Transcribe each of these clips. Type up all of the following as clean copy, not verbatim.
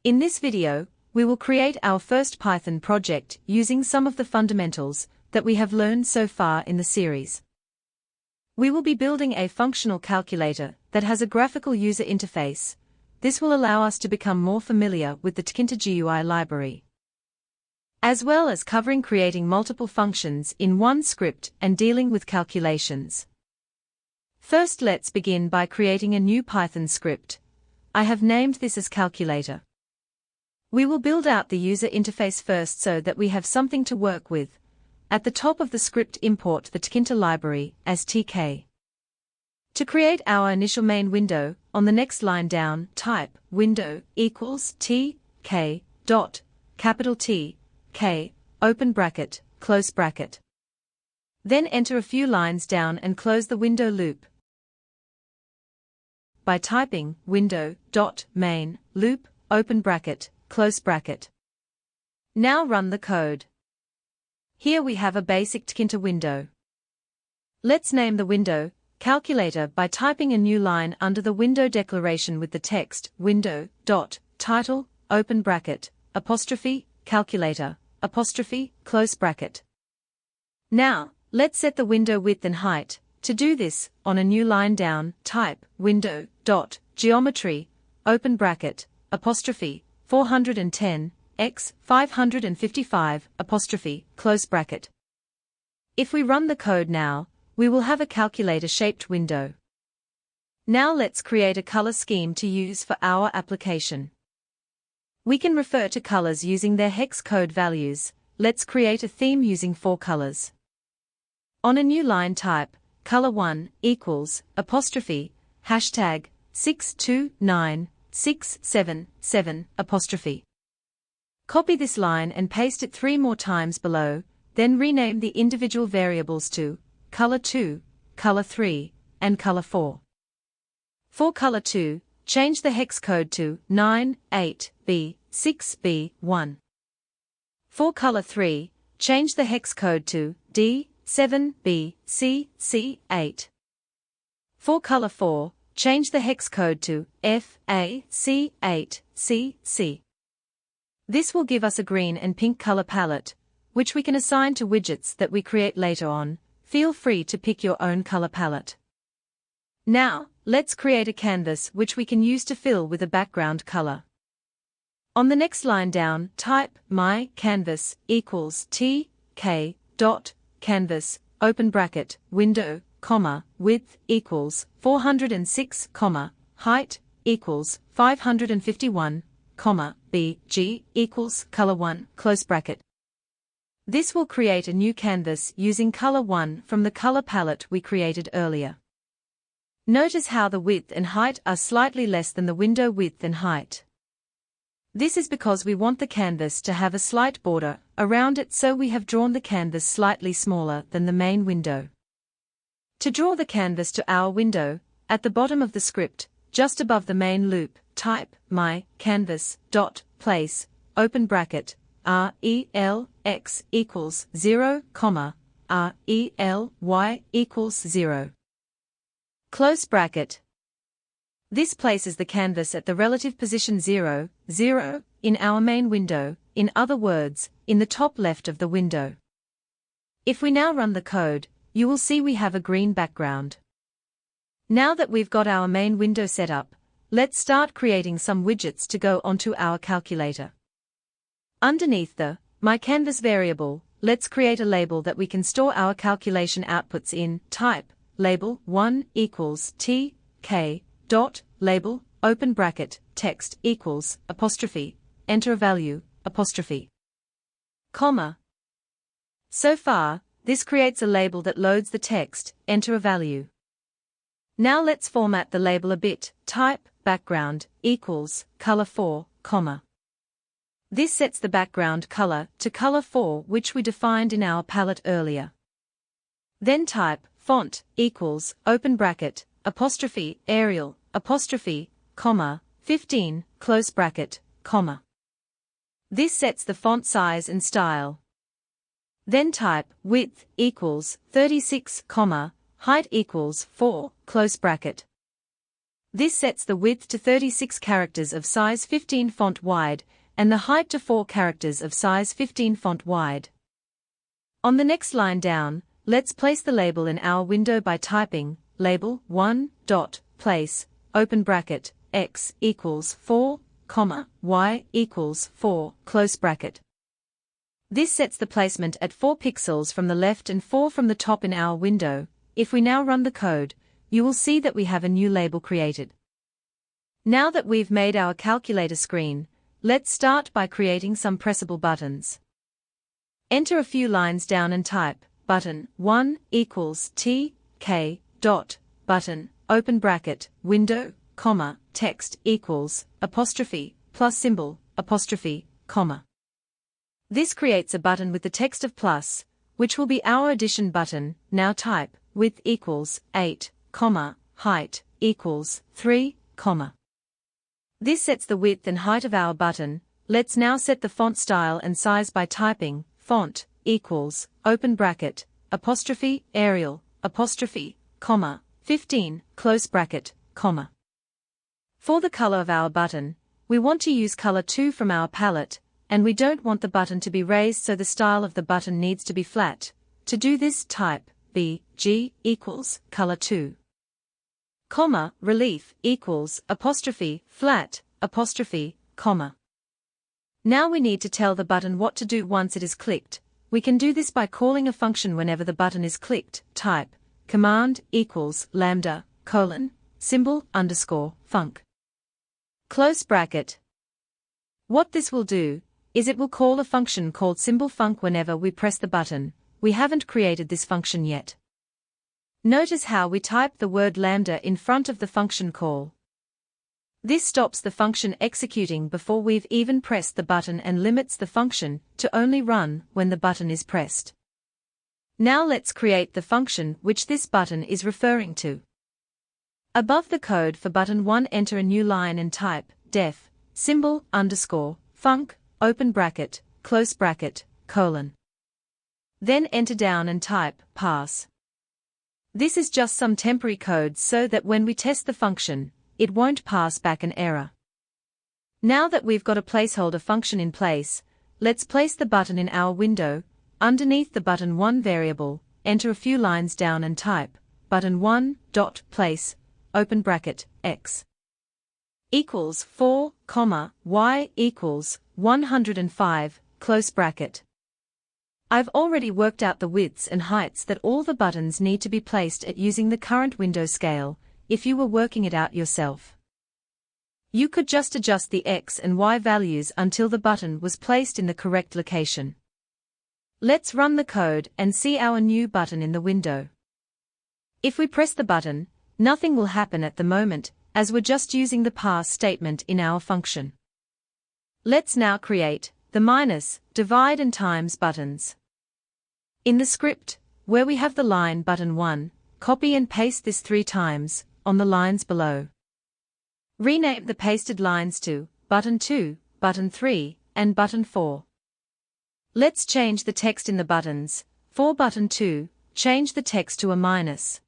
In this video, we will create our first Python project using some of the fundamentals that we have learned so far in the series. We will be building a functional calculator that has a graphical user interface. This will allow us to become more familiar with the Tkinter GUI library, as well as covering creating multiple functions in one script and dealing with calculations. First, let's begin by creating a new Python script. I have named this as calculator. We will build out the user interface first so that we have something to work with. At the top of the script, import the Tkinter library as tk. To create our initial main window, on the next line down, type window equals tk dot capital T k open bracket close bracket. Then enter a few lines down and close the window loop by typing window dot main loop open bracket close bracket. Now run the code. Here we have a basic Tkinter window. Let's name the window calculator by typing a new line under the window declaration with the text window dot title open bracket apostrophe calculator apostrophe close bracket. Now, let's set the window width and height. To do this, on a new line down, type window dot geometry open bracket apostrophe 410 x 555 apostrophe close bracket. If we run the code now, we will have a calculator shaped window. Now let's create a color scheme to use for our application. We can refer to colors using their hex code values. Let's create a theme using 4 colors. On a new line, type color1 equals apostrophe hashtag 629677 apostrophe. Copy this line and paste it 3 more times below, then rename the individual variables to color2, color3, and color4. For color2, change the hex code to 98B6B1. For color3, change the hex code to D7BCC8. For color4, change the hex code to FAC8CC. This will give us a green and pink color palette, which we can assign to widgets that we create later on. Feel free to pick your own color palette. Now, let's create a canvas which we can use to fill with a background color. On the next line down, type my canvas equals tk dot canvas open bracket window comma width equals 406 comma height equals 551 comma bg equals color1 close bracket. This will create a new canvas using color1 from the color palette we created earlier. Notice how the width and height are slightly less than the window width and height. This is because we want the canvas to have a slight border around it, so we have drawn the canvas slightly smaller than the main window. To draw the canvas to our window, at the bottom of the script, just above the main loop, type my canvas dot place open bracket RELX equals 0, RELY equals 0. Close bracket. This places the canvas at the relative position 0, 0, in our main window, in other words, in the top left of the window. If we now run the code, you will see we have a green background. Now that we've got our main window set up, let's start creating some widgets to go onto our calculator. Underneath the My Canvas variable, let's create a label that we can store our calculation outputs in. Type label1 equals tk dot label open bracket text equals apostrophe enter a value apostrophe comma. So far, this creates a label that loads the text, enter a value. Now let's format the label a bit. Type background equals color4 comma. This sets the background color to color4, which we defined in our palette earlier. Then type font equals open bracket apostrophe Arial apostrophe comma 15 close bracket comma. This sets the font size and style. Then type width equals 36 comma height equals 4 close bracket. This sets the width to 36 characters of size 15 font wide, and the height to 4 characters of size 15 font wide. On the next line down, let's place the label in our window by typing label 1 dot place open bracket x equals 4, y equals 4 close bracket. This sets the placement at 4 pixels from the left and 4 from the top in our window. If we now run the code, you will see that we have a new label created. Now that we've made our calculator screen, let's start by creating some pressable buttons. Enter a few lines down and type button 1 equals t k dot button open bracket window comma text equals apostrophe plus symbol apostrophe comma. This creates a button with the text of plus, which will be our addition button. Now type width equals 8, height equals 3, This sets the width and height of our button. Let's now set the font style and size by typing font equals open bracket apostrophe Arial apostrophe 15 close bracket comma. For the color of our button, we want to use color 2 from our palette, and we don't want the button to be raised, so the style of the button needs to be flat. To do this, type BG equals color 2, relief equals apostrophe flat apostrophe comma. Now we need to tell the button what to do once it is clicked. We can do this by calling a function whenever the button is clicked. Type command equals lambda symbol underscore func close bracket. What this will do is it will call a function called symbol func whenever we press the button. We haven't created this function yet. Notice how we type the word lambda in front of the function call. This stops the function executing before we've even pressed the button and limits the function to only run when the button is pressed. Now let's create the function which this button is referring to. Above the code for button 1, enter a new line and type def symbol underscore func open bracket close bracket colon. Then enter down and type pass. This is just some temporary code so that when we test the function, it won't pass back an error. Now that we've got a placeholder function in place, let's place the button in our window. Underneath the button 1 variable, enter a few lines down and type button 1 dot place open bracket x equals 4, y equals 105 close bracket. I've already worked out the widths and heights that all the buttons need to be placed at using the current window scale. If you were working it out yourself, you could just adjust the X and Y values until the button was placed in the correct location. Let's run the code and see our new button in the window. If we press the button, nothing will happen at the moment, as we're just using the pass statement in our function. Let's now create the minus, divide and times buttons. In the script, where we have the line button 1, copy and paste this 3 times, on the lines below. Rename the pasted lines to button 2, button 3, and button 4. Let's change the text in the buttons. For button 2, change the text to a minus.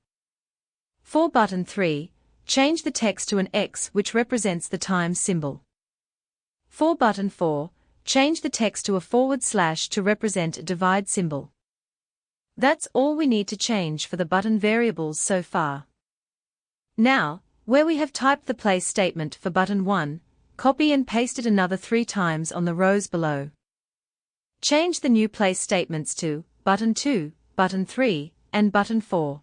For button 3, change the text to an X, which represents the times symbol. For button 4, change the text to a / to represent a divide symbol. That's all we need to change for the button variables so far. Now, where we have typed the place statement for button 1, copy and paste it another 3 times on the rows below. Change the new place statements to button 2, button 3, and button 4.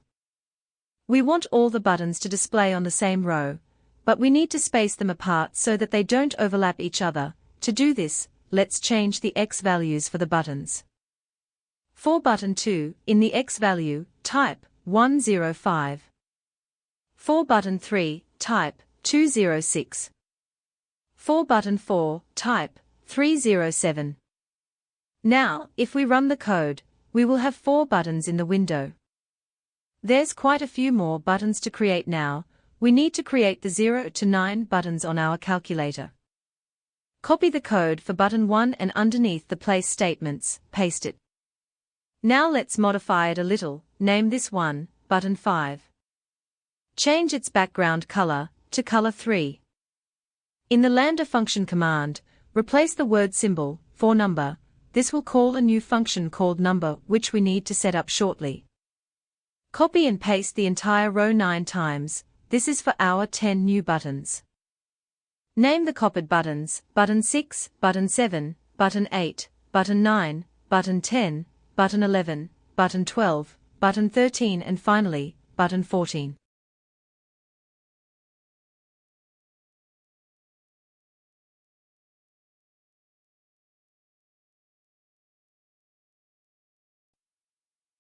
We want all the buttons to display on the same row, but we need to space them apart so that they don't overlap each other. To do this, let's change the X values for the buttons. For button 2, in the X value, type 105. For button 3, type 206. For button 4, type 307. Now, if we run the code, we will have 4 buttons in the window. There's quite a few more buttons to create now. We need to create the 0 to 9 buttons on our calculator. Copy the code for button 1 and underneath the place statements, paste it. Now let's modify it a little. Name this one, button 5. Change its background color, to color 3. In the lambda function command, replace the word symbol for number. This will call a new function called number, which we need to set up shortly. Copy and paste the entire row 9 times. This is for our 10 new buttons. Name the copied buttons: button 6, button 7, button 8, button 9, button 10, button 11, button 12, button 13 and finally, button 14.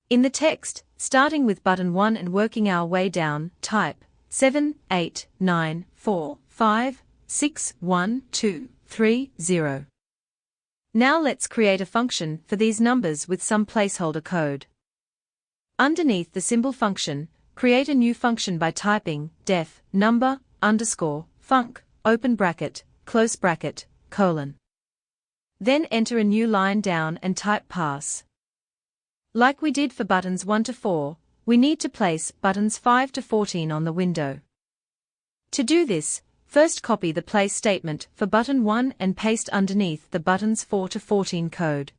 In the text, starting with button 1 and working our way down, type 7, 8, 9, 4, 5, 6, 1, 2, 3, 0. Now let's create a function for these numbers with some placeholder code. Underneath the symbol function, create a new function by typing def number underscore func open bracket close bracket colon. Then enter a new line down and type pass. Like we did for buttons 1 to 4, we need to place buttons 5 to 14 on the window. To do this, first copy the place statement for button 1 and paste underneath the buttons 4 to 14 code.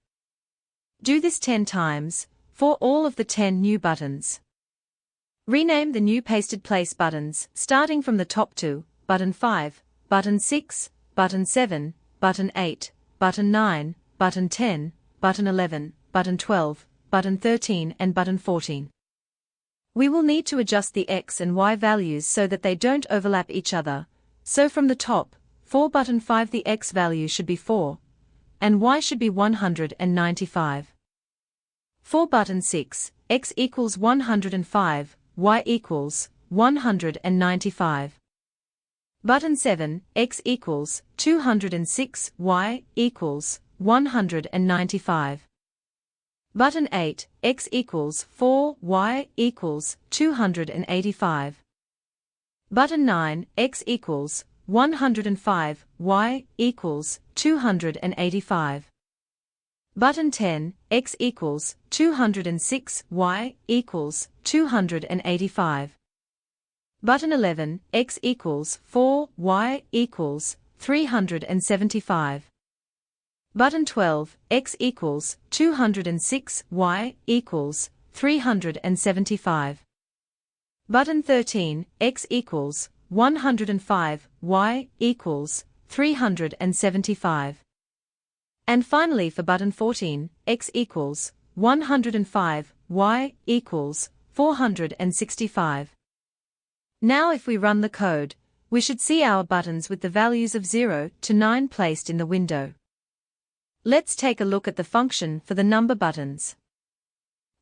Do this 10 times, for all of the 10 new buttons. Rename the new pasted place buttons, starting from the top to button 5, button 6, button 7, button 8, button 9, button 10, button 11, button 12, button 13 and button 14. We will need to adjust the X and Y values so that they don't overlap each other. So from the top, for button 5 the X value should be 4, and Y should be 195. For button 6, X equals 105, Y equals 195. Button 7, X equals 206, Y equals 195. Button 8, X equals 4, Y equals 285. Button 9, X equals 105, Y equals 285. Button 10, X equals 206, Y equals 285. Button 11, X equals 4, Y equals 375. Button 12, X equals 206, Y equals 375. Button 13, X equals 105, Y equals 375. And finally for button 14, X equals 105, Y equals 465. Now if we run the code, we should see our buttons with the values of 0 to 9 placed in the window. Let's take a look at the function for the number buttons.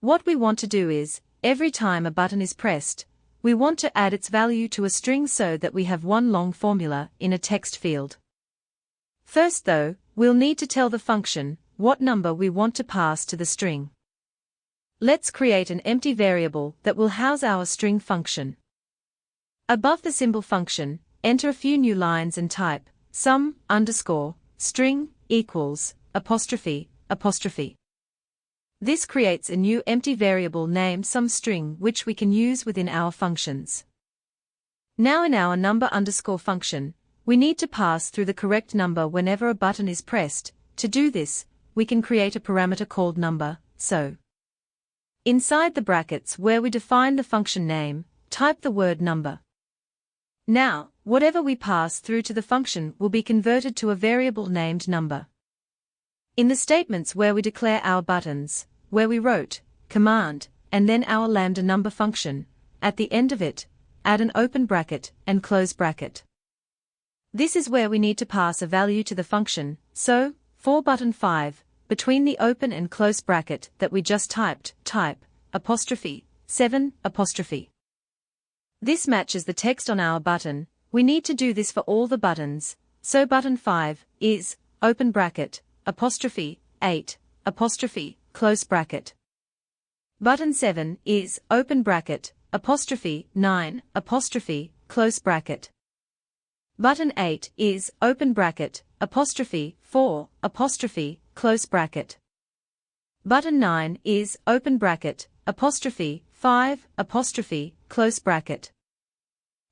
What we want to do is, every time a button is pressed, we want to add its value to a string so that we have one long formula in a text field. First though, we'll need to tell the function what number we want to pass to the string. Let's create an empty variable that will house our string function. Above the symbol function, enter a few new lines and type sum underscore string equals apostrophe apostrophe. This creates a new empty variable named SumString which we can use within our functions. Now in our number underscore function, we need to pass through the correct number whenever a button is pressed. To do this, we can create a parameter called number, so inside the brackets where we define the function name, type the word number. Now, whatever we pass through to the function will be converted to a variable named number. In the statements where we declare our buttons, where we wrote command and then our lambda number function, at the end of it, add an open bracket and close bracket. This is where we need to pass a value to the function, so, for button 5, between the open and close bracket that we just typed, type apostrophe 7 apostrophe. This matches the text on our button. We need to do this for all the buttons, so button 5 is open bracket apostrophe 8 apostrophe close bracket. Button 7 is open bracket apostrophe 9 apostrophe close bracket. Button 8 is open bracket apostrophe 4 apostrophe close bracket. Button 9 is open bracket apostrophe 5 apostrophe close bracket.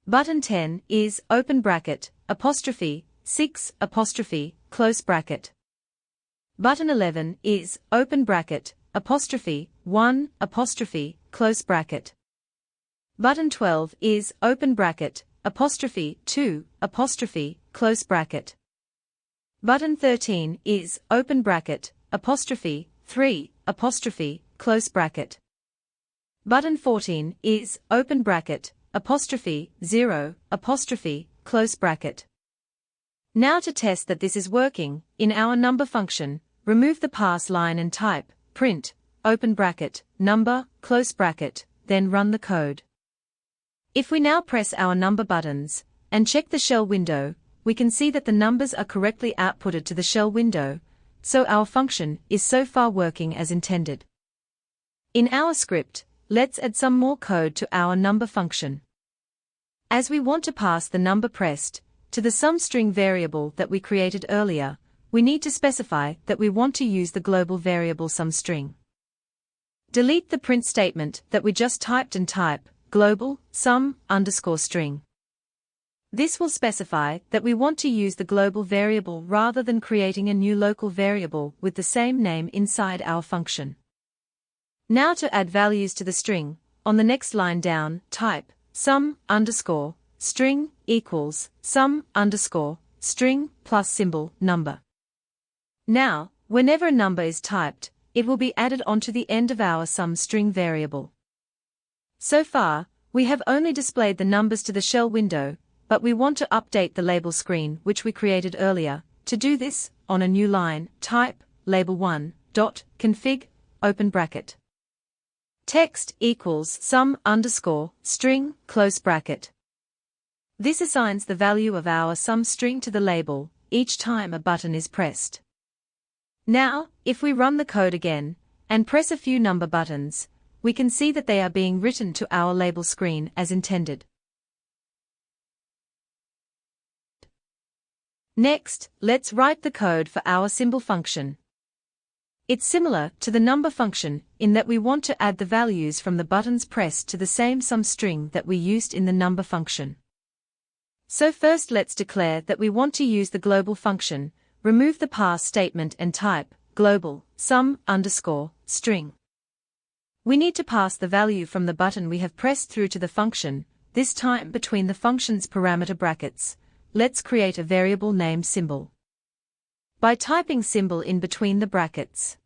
Button 10 is, open bracket, apostrophe, 6, apostrophe, close bracket. Button 11 is, open bracket, apostrophe, 1, apostrophe, close bracket. Button 12 is, open bracket, apostrophe, 2, apostrophe, close bracket. Button 13 is, open bracket, apostrophe, 3, apostrophe, close bracket. Button 14 is, open bracket, apostrophe, 0, apostrophe, close bracket. Now to test that this is working, in our number function, remove the parse line and type, print, open bracket, number, close bracket, then run the code. If we now press our number buttons, and check the shell window, we can see that the numbers are correctly outputted to the shell window, so our function is so far working as intended. In our script, let's add some more code to our number function. As we want to pass the number pressed to the sum string variable that we created earlier, we need to specify that we want to use the global variable sum string. Delete the print statement that we just typed and type global sum underscore string. This will specify that we want to use the global variable rather than creating a new local variable with the same name inside our function. Now to add values to the string, on the next line down, type sum underscore string equals sum underscore string plus symbol number. Now, whenever a number is typed, it will be added onto the end of our sum string variable. So far, we have only displayed the numbers to the shell window, but we want to update the label screen which we created earlier. To do this, on a new line, type label1 dot config open bracket. Text equals sum underscore string close bracket. This assigns the value of our sum string to the label each time a button is pressed. Now, if we run the code again and press a few number buttons, we can see that they are being written to our label screen as intended. Next, let's write the code for our symbol function. It's similar to the number function in that we want to add the values from the buttons pressed to the same sum string that we used in the number function. So first let's declare that we want to use the global function, remove the parse statement and type global sum underscore string. We need to pass the value from the button we have pressed through to the function, this time between the function's parameter brackets. Let's create a variable named symbol by typing symbol in between the brackets.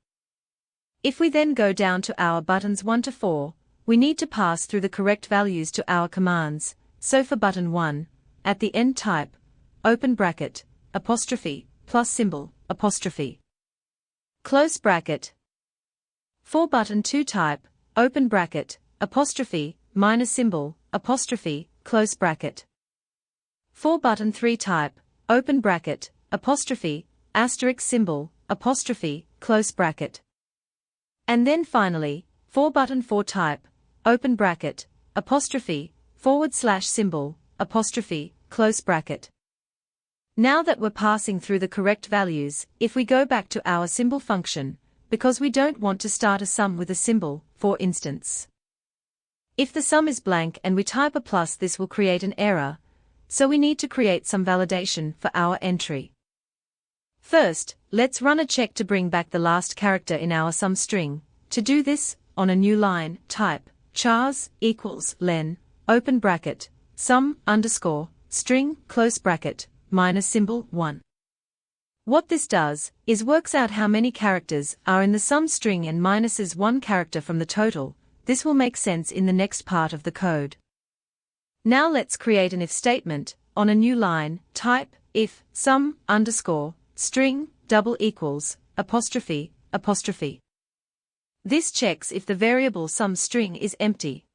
If we then go down to our buttons 1 to 4, we need to pass through the correct values to our commands. So for button 1, at the end type open bracket apostrophe plus symbol apostrophe close bracket. For button 2 type open bracket apostrophe minus symbol apostrophe close bracket. For button 3 type open bracket apostrophe asterisk symbol apostrophe close bracket. And then finally, for button 4 type open bracket apostrophe / symbol apostrophe close bracket. Now that we're passing through the correct values, if we go back to our symbol function, because we don't want to start a sum with a symbol, for instance, if the sum is blank and we type a plus, this will create an error, so we need to create some validation for our entry. First, let's run a check to bring back the last character in our sum string. To do this, on a new line, type chars equals len open bracket sum underscore string close bracket minus symbol 1. What this does is works out how many characters are in the sum string and minuses one character from the total. This will make sense in the next part of the code. Now let's create an if statement. On a new line, type if sum underscore string double equals apostrophe apostrophe. This checks if the variable sum string is empty.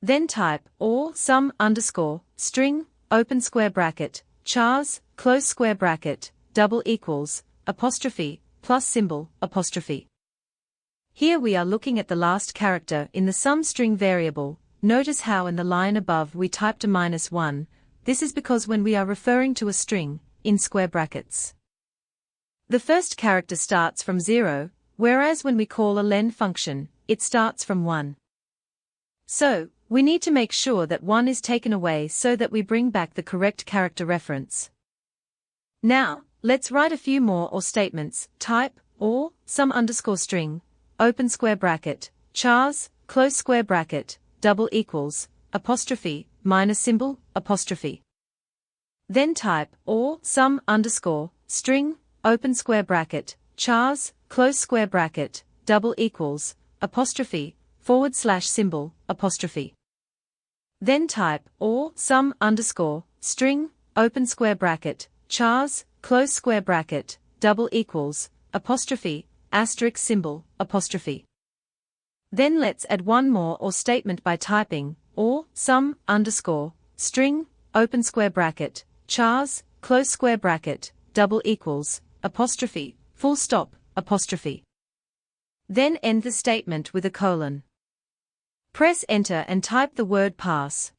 Then type or sum underscore string open square bracket chars close square bracket double equals apostrophe plus symbol apostrophe. Here we are looking at the last character in the sum string variable. Notice how in the line above we typed a -1. This is because when we are referring to a string in square brackets, the first character starts from 0, whereas when we call a len function, it starts from 1. So, We need to make sure that 1 is taken away so that we bring back the correct character reference. Now, let's write a few more or statements, type, or, some underscore string, open square bracket, chars, close square bracket, double equals, apostrophe, minus symbol, apostrophe. Then type, or, some underscore, string, open square bracket, chars, close square bracket, double equals, apostrophe, / symbol, apostrophe. Then type, or, some underscore, string, open square bracket, chars, close square bracket, double equals, apostrophe, asterisk symbol, apostrophe. Then let's add one more or statement by typing, or, some underscore, string, open square bracket, chars, close square bracket, double equals, apostrophe, full stop, apostrophe. Then end the statement with a colon. Press enter and type the word pass.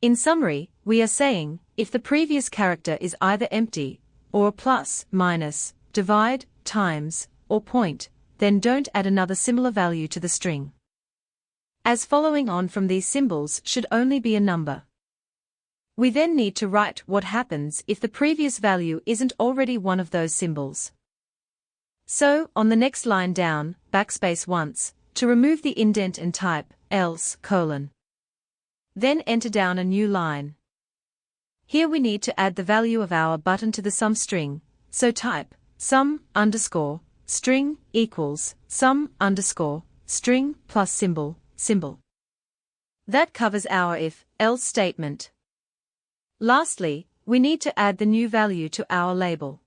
In summary, we are saying, if the previous character is either empty, or a plus, minus, divide, times, or point, then don't add another similar value to the string. As following on from these symbols should only be a number. We then need to write what happens if the previous value isn't already one of those symbols. So, on the next line down, backspace once, to remove the indent and type, else, colon. Then enter down a new line. Here we need to add the value of our button to the sum string, so type, sum, underscore, string, equals, sum, underscore, string, plus symbol, symbol. That covers our if, else statement. Lastly, we need to add the new value to our label.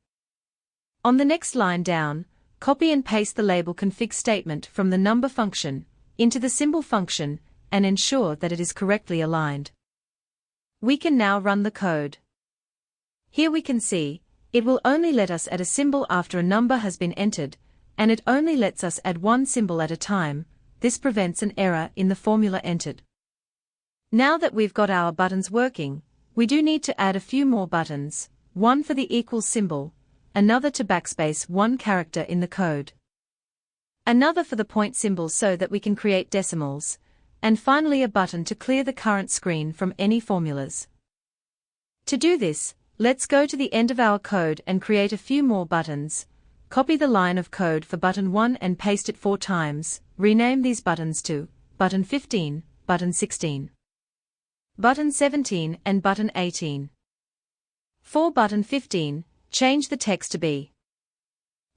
On the next line down, copy and paste the label config statement from the number function into the symbol function and ensure that it is correctly aligned. We can now run the code. Here we can see, it will only let us add a symbol after a number has been entered, and it only lets us add one symbol at a time. This prevents an error in the formula entered. Now that we've got our buttons working, we do need to add a few more buttons, one for the equals symbol, another to backspace one character in the code, another for the point symbol so that we can create decimals, and finally a button to clear the current screen from any formulas. To do this, let's go to the end of our code and create a few more buttons. Copy the line of code for button 1 and paste it 4 times, rename these buttons to button 15, button 16, button 17 and button 18. For button 15, change the text to B.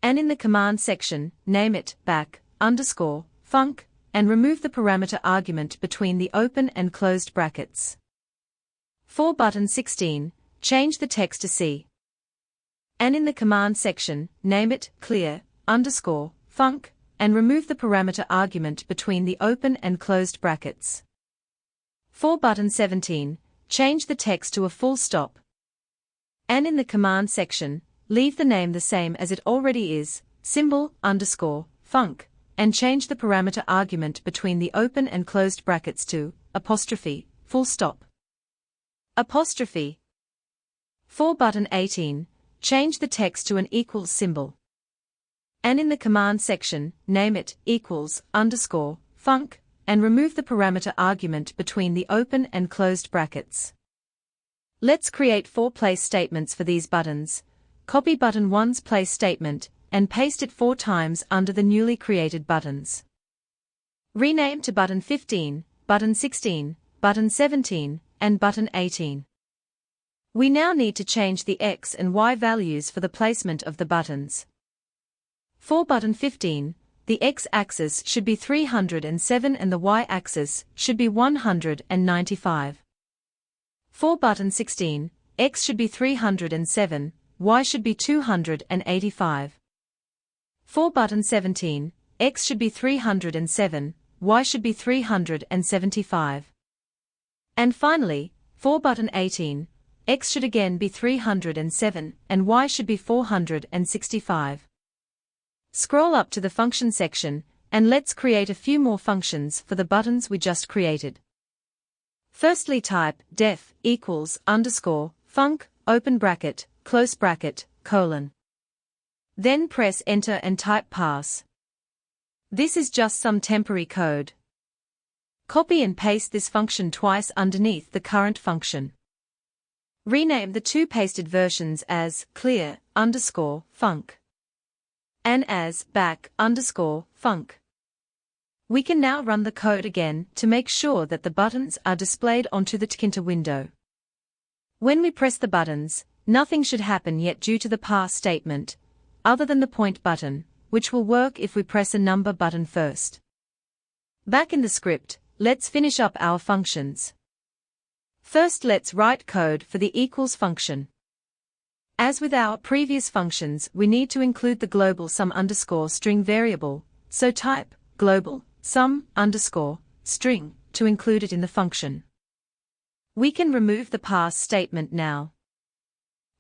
And in the command section, name it back, underscore, func, and remove the parameter argument between the open and closed brackets. For button 16, change the text to C. And in the command section, name it clear, underscore, func, and remove the parameter argument between the open and closed brackets. For button 17, change the text to a full stop. And in the command section, leave the name the same as it already is, symbol, underscore, func, and change the parameter argument between the open and closed brackets to apostrophe, full stop, apostrophe. For button 18, change the text to an equals symbol. And in the command section, name it equals, underscore, func, and remove the parameter argument between the open and closed brackets. Let's create 4 place statements for these buttons. Copy button 1's place statement, and paste it 4 times under the newly created buttons. Rename to button 15, button 16, button 17, and button 18. We now need to change the X and Y values for the placement of the buttons. For button 15, the X-axis should be 307 and the Y-axis should be 195. For button 16, X should be 307, Y should be 285. For button 17, X should be 307, Y should be 375. And finally, for button 18, X should again be 307, and Y should be 465. Scroll up to the function section, and let's create a few more functions for the buttons we just created. Firstly type def equals underscore func open bracket close bracket colon. Then press enter and type pass. This is just some temporary code. Copy and paste this function twice underneath the current function. Rename the two pasted versions as clear_func and as back_func. We can now run the code again to make sure that the buttons are displayed onto the Tkinter window. When we press the buttons, nothing should happen yet due to the pass statement, other than the point button, which will work if we press a number button first. Back in the script, let's finish up our functions. First, let's write code for the equals function. As with our previous functions, we need to include the global sum_string variable, so type global sum_string to include it in the function. We can remove the pass statement now.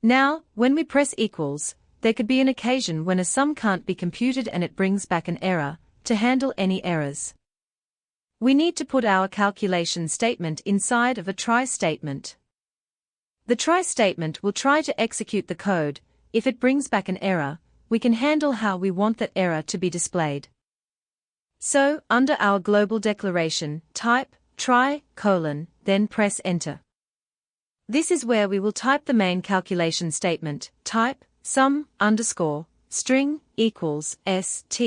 Now, when we press equals, there could be an occasion when a sum can't be computed and it brings back an error. To handle any errors, we need to put our calculation statement inside of a try statement. The try statement will try to execute the code. If it brings back an error, we can handle how we want that error to be displayed. So, under our global declaration, type try: then press enter. This is where we will type the main calculation statement, type sum_string equals str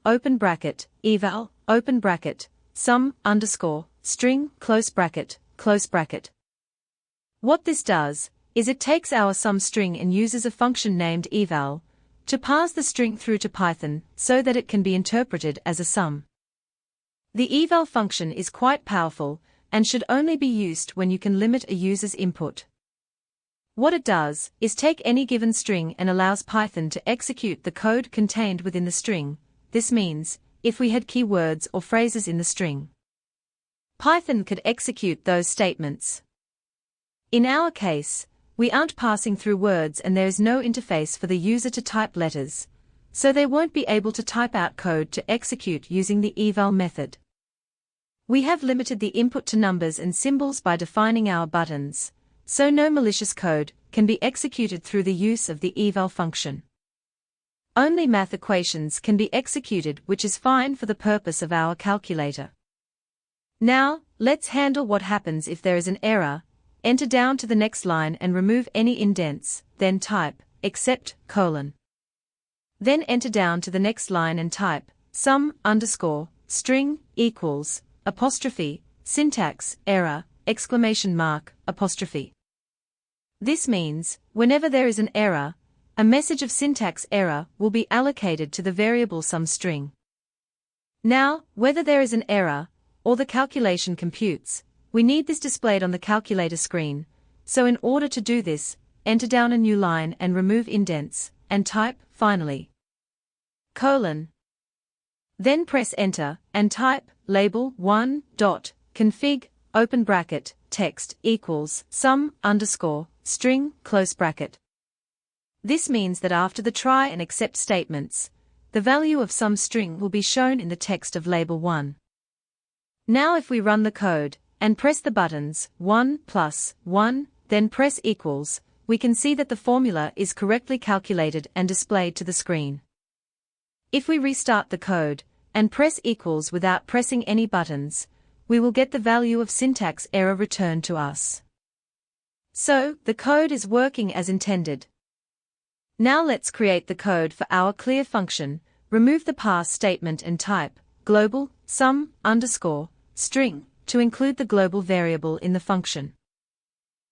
open bracket eval open bracket sum_string close bracket. What this does is it takes our sum string and uses a function named eval to pass the string through to Python so that it can be interpreted as a sum. The eval function is quite powerful and should only be used when you can limit a user's input. What it does is take any given string and allows Python to execute the code contained within the string. This means, if we had keywords or phrases in the string, Python could execute those statements. In our case, we aren't passing through words and there is no interface for the user to type letters, so they won't be able to type out code to execute using the eval method. We have limited the input to numbers and symbols by defining our buttons, so no malicious code can be executed through the use of the eval function. Only math equations can be executed, which is fine for the purpose of our calculator. Now, let's handle what happens if there is an error. Enter down to the next line and remove any indents, then type except : then enter down to the next line and type sum_string equals apostrophe syntax error exclamation mark apostrophe. This means, whenever there is an error, a message of syntax error will be allocated to the variable sum string. Now, whether there is an error or the calculation computes, we need this displayed on the calculator screen, so in order to do this, enter down a new line and remove indents, and type, finally, : then press enter, and type, label1.config, open bracket, text, equals, sum_string, close bracket. This means that after the try and except statements, the value of sum string will be shown in the text of label 1. Now if we run the code, and press the buttons 1 + 1, then press equals, we can see that the formula is correctly calculated and displayed to the screen. If we restart the code, and press equals without pressing any buttons, we will get the value of syntax error returned to us. So, the code is working as intended. Now let's create the code for our clear function. Remove the pass statement and type global sum_string to include the global variable in the function.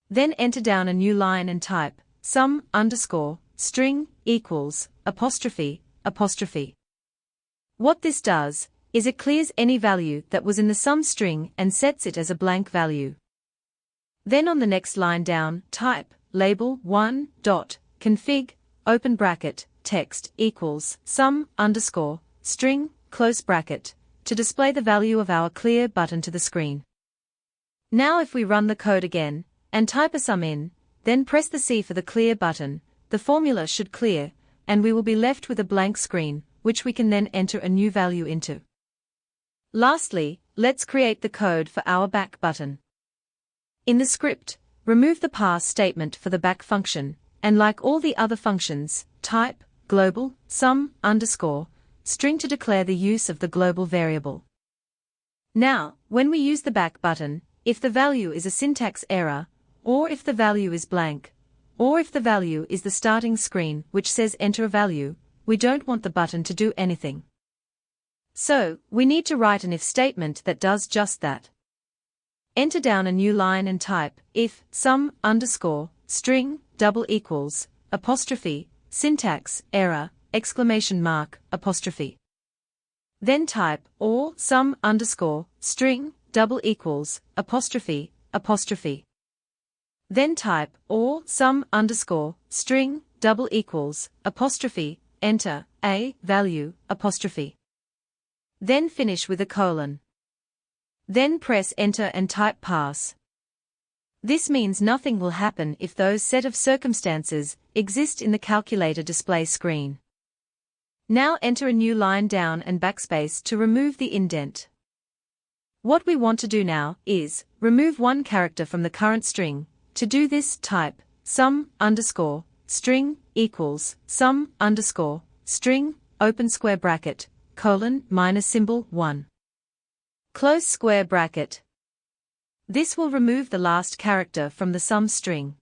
Then enter down a new line and type sum_string equals apostrophe. What this does is it clears any value that was in the sum string and sets it as a blank value. Then on the next line down, type label1.config, open bracket, text, equals, sum_string, close bracket, to display the value of our clear button to the screen. Now if we run the code again, and type a sum in, then press the C for the clear button, the formula should clear, and we will be left with a blank screen, which we can then enter a new value into. Lastly, let's create the code for our back button. In the script, remove the pass statement for the back function, and like all the other functions, type global sum_string to declare the use of the global variable. Now, when we use the back button, if the value is a syntax error, or if the value is blank, or if the value is the starting screen which says enter a value, we don't want the button to do anything. So, we need to write an if statement that does just that. Enter down a new line and type if sum underscore string double equals apostrophe syntax error exclamation mark apostrophe. Then type or sum underscore string double equals apostrophe apostrophe. Then type or sum underscore string double equals apostrophe enter a value apostrophe. Then finish with a colon. Then press enter and type pass. This means nothing will happen if those set of circumstances exist in the calculator display screen. Now enter a new line down and backspace to remove the indent. What we want to do now is remove one character from the current string. To do this, type sum underscore string equals sum underscore string open square bracket colon minus symbol 1. Close square bracket. This will remove the last character from the sum string.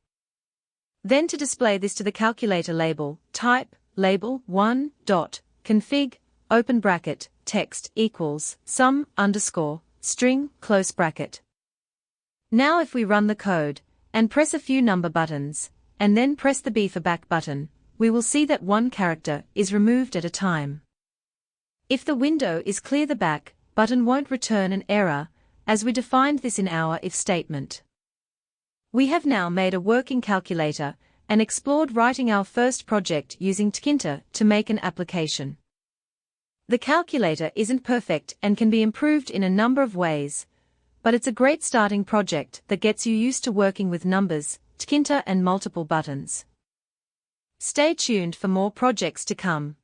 Then to display this to the calculator label, type label 1 dot config open bracket text equals sum underscore string close bracket. Now if we run the code and press a few number buttons and then press the B for back button, we will see that one character is removed at a time. If the window is clear, the back button won't return an error, as we defined this in our if statement. We have now made a working calculator and explored writing our first project using Tkinter to make an application. The calculator isn't perfect and can be improved in a number of ways, but it's a great starting project that gets you used to working with numbers, Tkinter and multiple buttons. Stay tuned for more projects to come.